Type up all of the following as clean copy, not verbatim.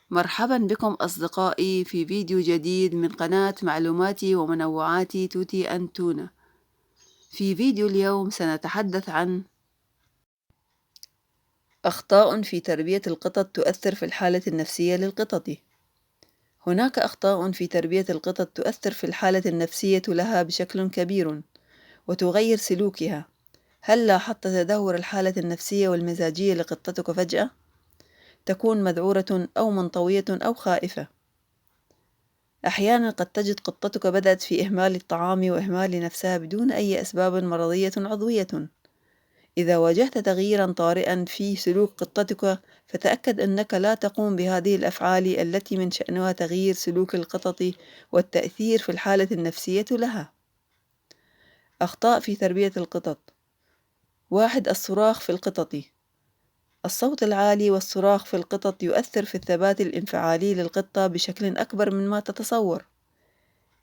مرحبا بكم أصدقائي في فيديو جديد من قناة معلوماتي ومنوعاتي توتي أند تونة. في فيديو اليوم سنتحدث عن أخطاء في تربية القطط تؤثر في الحالة النفسية للقطط. هناك أخطاء في تربية القطط تؤثر في الحالة النفسية لها بشكل كبير وتغير سلوكها. هل لاحظت تدهور الحالة النفسية والمزاجية لقطتك فجأة؟ تكون مذعورة أو منطوية أو خائفة. أحياناً قد تجد قطتك بدأت في إهمال الطعام وإهمال نفسها بدون أي أسباب مرضية عضوية. إذا واجهت تغييراً طارئاً في سلوك قطتك، فتأكد أنك لا تقوم بهذه الأفعال التي من شأنها تغيير سلوك القطط والتأثير في الحالة النفسية لها. أخطاء في تربية القطط: 1. الصراخ في القطط. الصوت العالي والصراخ في القطط يؤثر في الثبات الانفعالي للقطة بشكل أكبر مما تتصور.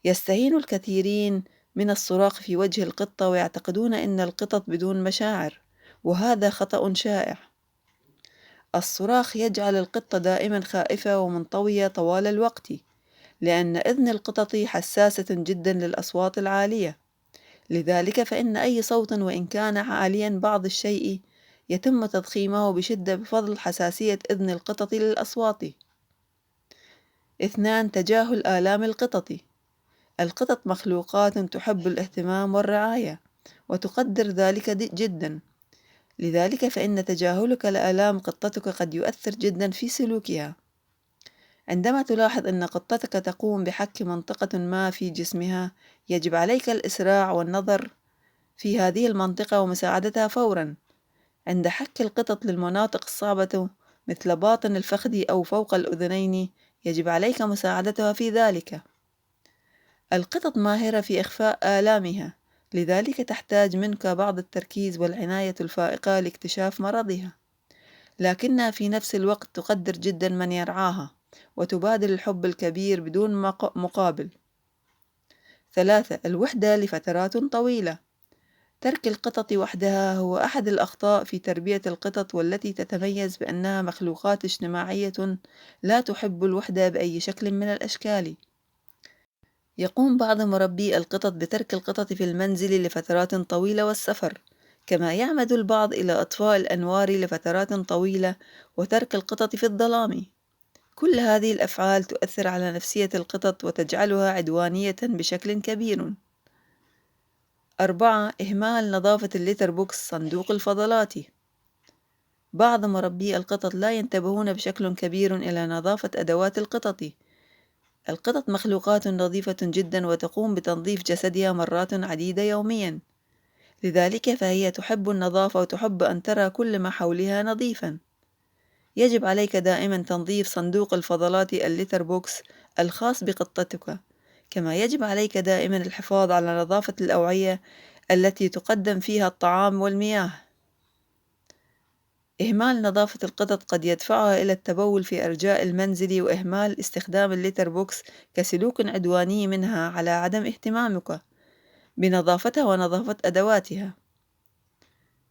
يستهين الكثيرين من الصراخ في وجه القطة ويعتقدون أن القطط بدون مشاعر، وهذا خطأ شائع. الصراخ يجعل القطة دائما خائفة ومنطوية طوال الوقت، لأن أذن القطط حساسة جدا للأصوات العالية. لذلك فإن أي صوت وإن كان عاليا بعض الشيء يتم تضخيمه بشدة بفضل حساسية أذن القطط للأصوات. 2. تجاهل آلام القطط. القطط مخلوقات تحب الاهتمام والرعاية وتقدر ذلك جدا، لذلك فإن تجاهلك لآلام قطتك قد يؤثر جدا في سلوكها. عندما تلاحظ أن قطتك تقوم بحك منطقة ما في جسمها، يجب عليك الإسراع والنظر في هذه المنطقة ومساعدتها فورا. عند حك القطط للمناطق الصعبة مثل باطن الفخذ أو فوق الأذنين، يجب عليك مساعدتها في ذلك. القطط ماهرة في إخفاء آلامها، لذلك تحتاج منك بعض التركيز والعناية الفائقة لاكتشاف مرضها، لكنها في نفس الوقت تقدر جدا من يرعاها وتبادل الحب الكبير بدون مقابل. 3. الوحدة لفترات طويلة. ترك القطط وحدها هو أحد الأخطاء في تربية القطط، والتي تتميز بأنها مخلوقات اجتماعية لا تحب الوحدة بأي شكل من الأشكال. يقوم بعض مربي القطط بترك القطط في المنزل لفترات طويلة والسفر، كما يعمد البعض إلى إطفاء الأنوار لفترات طويلة وترك القطط في الظلام. كل هذه الأفعال تؤثر على نفسية القطط وتجعلها عدوانية بشكل كبير. 4. إهمال نظافة الليتر بوكس، صندوق الفضلات. بعض مربي القطط لا ينتبهون بشكل كبير إلى نظافة أدوات القطط. القطط مخلوقات نظيفة جدا وتقوم بتنظيف جسدها مرات عديدة يوميا، لذلك فهي تحب النظافة وتحب أن ترى كل ما حولها نظيفا. يجب عليك دائما تنظيف صندوق الفضلات الليتر بوكس الخاص بقطتك، كما يجب عليك دائما الحفاظ على نظافة الأوعية التي تقدم فيها الطعام والمياه. إهمال نظافة القطط قد يدفعها إلى التبول في أرجاء المنزل وإهمال استخدام الليتر بوكس كسلوك عدواني منها على عدم اهتمامك بنظافتها ونظافة أدواتها.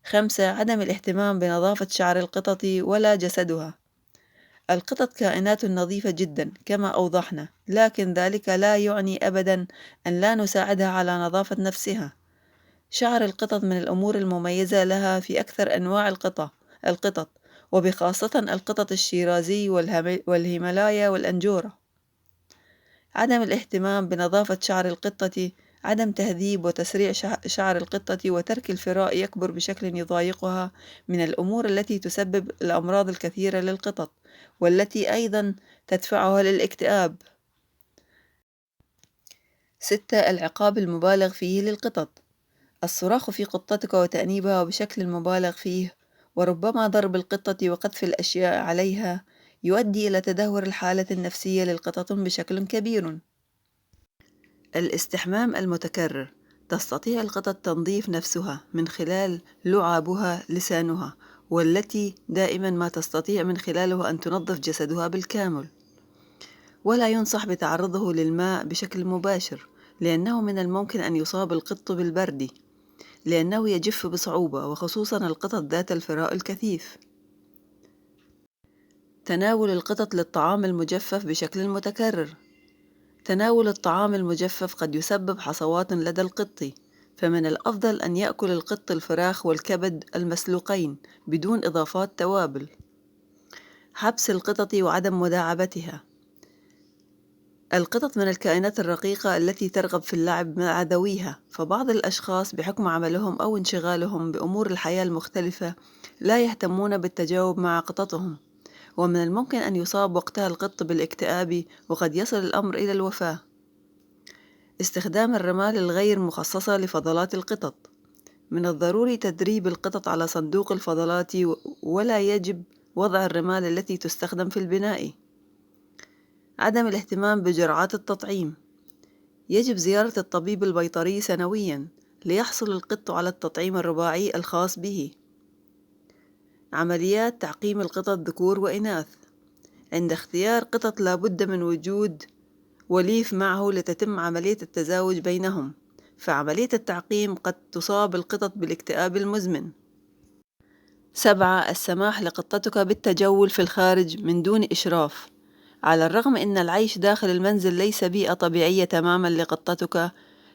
5. عدم الاهتمام بنظافة شعر القطط ولا جسدها. القطط كائنات نظيفة جدا كما أوضحنا، لكن ذلك لا يعني أبدا أن لا نساعدها على نظافة نفسها. شعر القطط من الأمور المميزة لها في أكثر أنواع القطط، وبخاصة القطط الشيرازي والهيمالايا والأنجورا. عدم الاهتمام بنظافة شعر القطة، عدم تهذيب وتسريع شعر القطة وترك الفراء يكبر بشكل يضايقها من الأمور التي تسبب الأمراض الكثيرة للقطط، والتي أيضا تدفعها للاكتئاب. 6. العقاب المبالغ فيه للقطط. الصراخ في قطتك وتأنيبها بشكل مبالغ فيه، وربما ضرب القطة وقذف الأشياء عليها، يؤدي إلى تدهور الحالة النفسية للقطط بشكل كبير. الاستحمام المتكرر. تستطيع القطط تنظيف نفسها من خلال لعابها لسانها، والتي دائما ما تستطيع من خلاله أن تنظف جسدها بالكامل. ولا ينصح بتعرضه للماء بشكل مباشر، لأنه من الممكن أن يصاب القط بالبرد، لأنه يجف بصعوبة، وخصوصا القطط ذات الفراء الكثيف. تناول القطط للطعام المجفف بشكل متكرر. تناول الطعام المجفف قد يسبب حصوات لدى القط، فمن الأفضل أن يأكل القط الفراخ والكبد المسلوقين بدون إضافات توابل. حبس القطط وعدم مداعبتها. القطط من الكائنات الرقيقة التي ترغب في اللعب مع ذويها، فبعض الأشخاص بحكم عملهم أو انشغالهم بأمور الحياة المختلفة لا يهتمون بالتجاوب مع قططهم، ومن الممكن أن يصاب وقتها القط بالاكتئاب، وقد يصل الأمر إلى الوفاة. استخدام الرمال الغير مخصصة لفضلات القطط. من الضروري تدريب القطط على صندوق الفضلات، ولا يجب وضع الرمال التي تستخدم في البناء. عدم الاهتمام بجرعات التطعيم. يجب زيارة الطبيب البيطري سنوياً ليحصل القط على التطعيم الرباعي الخاص به. عمليات تعقيم القطط ذكور وإناث. عند اختيار قطط لا بد من وجود وليف معه لتتم عملية التزاوج بينهم، فعملية التعقيم قد تصاب القطط بالاكتئاب المزمن. 7. السماح لقطتك بالتجول في الخارج من دون إشراف. على الرغم أن العيش داخل المنزل ليس بيئة طبيعية تماما لقطتك،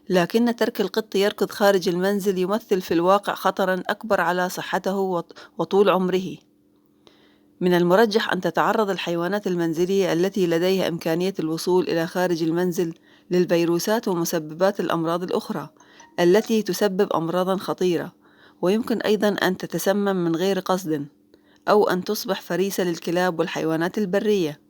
لكن ترك القط يركض خارج المنزل يمثل في الواقع خطرا أكبر على صحته وطول عمره. من المرجح أن تتعرض الحيوانات المنزلية التي لديها إمكانية الوصول إلى خارج المنزل للفيروسات ومسببات الأمراض الأخرى التي تسبب أمراضا خطيرة، ويمكن أيضا أن تتسمم من غير قصد، أو أن تصبح فريسة للكلاب والحيوانات البرية.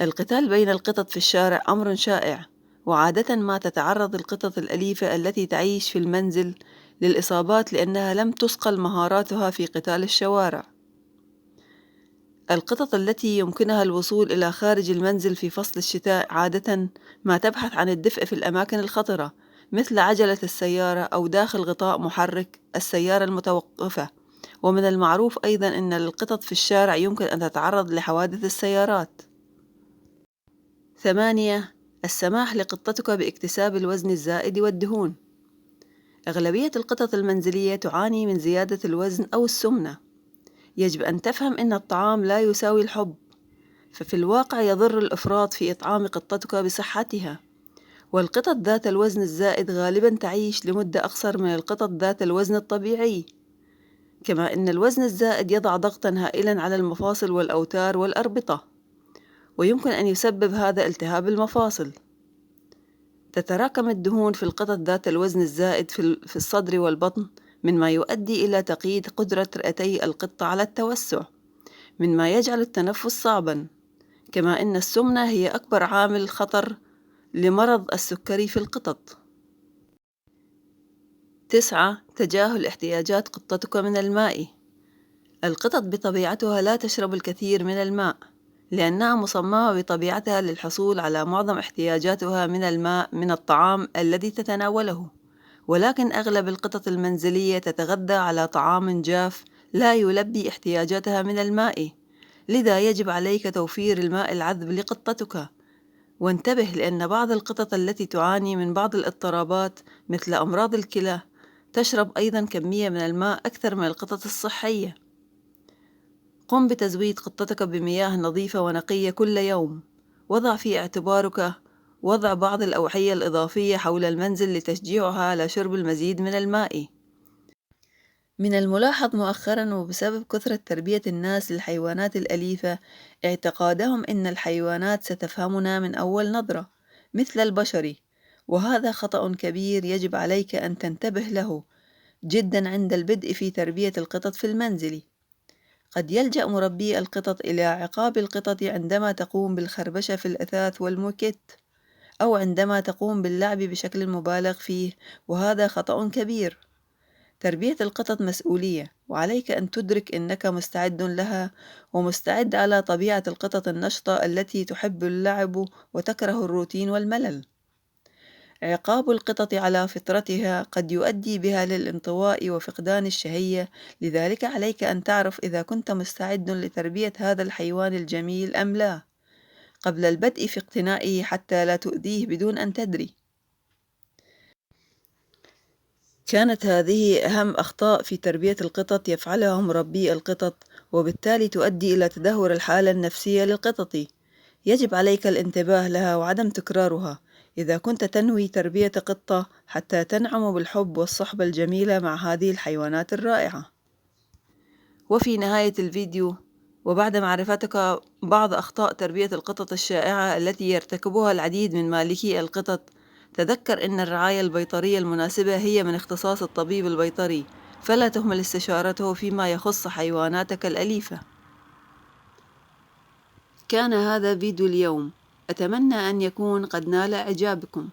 القتال بين القطط في الشارع أمر شائع، وعادة ما تتعرض القطط الأليفة التي تعيش في المنزل للإصابات لأنها لم تصقل مهاراتها في قتال الشوارع. القطط التي يمكنها الوصول إلى خارج المنزل في فصل الشتاء عادة ما تبحث عن الدفء في الأماكن الخطرة، مثل عجلة السيارة أو داخل غطاء محرك السيارة المتوقفة. ومن المعروف أيضا أن للقطط في الشارع يمكن أن تتعرض لحوادث السيارات. 8. السماح لقطتك باكتساب الوزن الزائد والدهون. أغلبية القطط المنزلية تعاني من زيادة الوزن أو السمنة. يجب أن تفهم أن الطعام لا يساوي الحب، ففي الواقع يضر الإفراط في إطعام قطتك بصحتها، والقطط ذات الوزن الزائد غالبا تعيش لمدة أقصر من القطط ذات الوزن الطبيعي، كما أن الوزن الزائد يضع ضغطا هائلا على المفاصل والأوتار والأربطة، ويمكن أن يسبب هذا التهاب المفاصل. تتراكم الدهون في القطط ذات الوزن الزائد في الصدر والبطن، مما يؤدي إلى تقييد قدرة رئتي القطة على التوسع، مما يجعل التنفس صعبا. كما أن السمنة هي أكبر عامل خطر لمرض السكري في القطط. 9. تجاهل احتياجات قطتك من الماء. القطط بطبيعتها لا تشرب الكثير من الماء، لأنها مصممة بطبيعتها للحصول على معظم احتياجاتها من الماء من الطعام الذي تتناوله، ولكن أغلب القطط المنزلية تتغذى على طعام جاف لا يلبي احتياجاتها من الماء، لذا يجب عليك توفير الماء العذب لقطتك. وانتبه، لأن بعض القطط التي تعاني من بعض الاضطرابات مثل أمراض الكلى تشرب أيضا كمية من الماء أكثر من القطط الصحية. قم بتزويد قطتك بمياه نظيفة ونقية كل يوم. وضع في اعتبارك وضع بعض الأوعية الإضافية حول المنزل لتشجيعها على شرب المزيد من الماء. من الملاحظ مؤخرا، وبسبب كثرة تربية الناس للحيوانات الأليفة، اعتقادهم أن الحيوانات ستفهمنا من أول نظرة مثل البشر، وهذا خطأ كبير يجب عليك أن تنتبه له جدا عند البدء في تربية القطط في المنزل. قد يلجأ مربي القطط إلى عقاب القطط عندما تقوم بالخربشة في الأثاث والموكيت، أو عندما تقوم باللعب بشكل مبالغ فيه، وهذا خطأ كبير. تربية القطط مسؤولية، وعليك أن تدرك أنك مستعد لها، ومستعد على طبيعة القطط النشطة التي تحب اللعب وتكره الروتين والملل. عقاب القطط على فطرتها قد يؤدي بها للانطواء وفقدان الشهية، لذلك عليك أن تعرف إذا كنت مستعد لتربية هذا الحيوان الجميل أم لا، قبل البدء في اقتنائه حتى لا تؤذيه بدون أن تدري. كانت هذه أهم أخطاء في تربية القطط يفعلها مربي القطط، وبالتالي تؤدي إلى تدهور الحالة النفسية للقطط. يجب عليك الانتباه لها وعدم تكرارها إذا كنت تنوي تربية قطة حتى تنعم بالحب والصحبة الجميلة مع هذه الحيوانات الرائعة. وفي نهاية الفيديو، وبعد معرفتك بعض أخطاء تربية القطط الشائعة التي يرتكبها العديد من مالكي القطط، تذكر أن الرعاية البيطرية المناسبة هي من اختصاص الطبيب البيطري، فلا تهمل استشارته فيما يخص حيواناتك الأليفة. كان هذا فيديو اليوم، أتمنى أن يكون قد نال إعجابكم.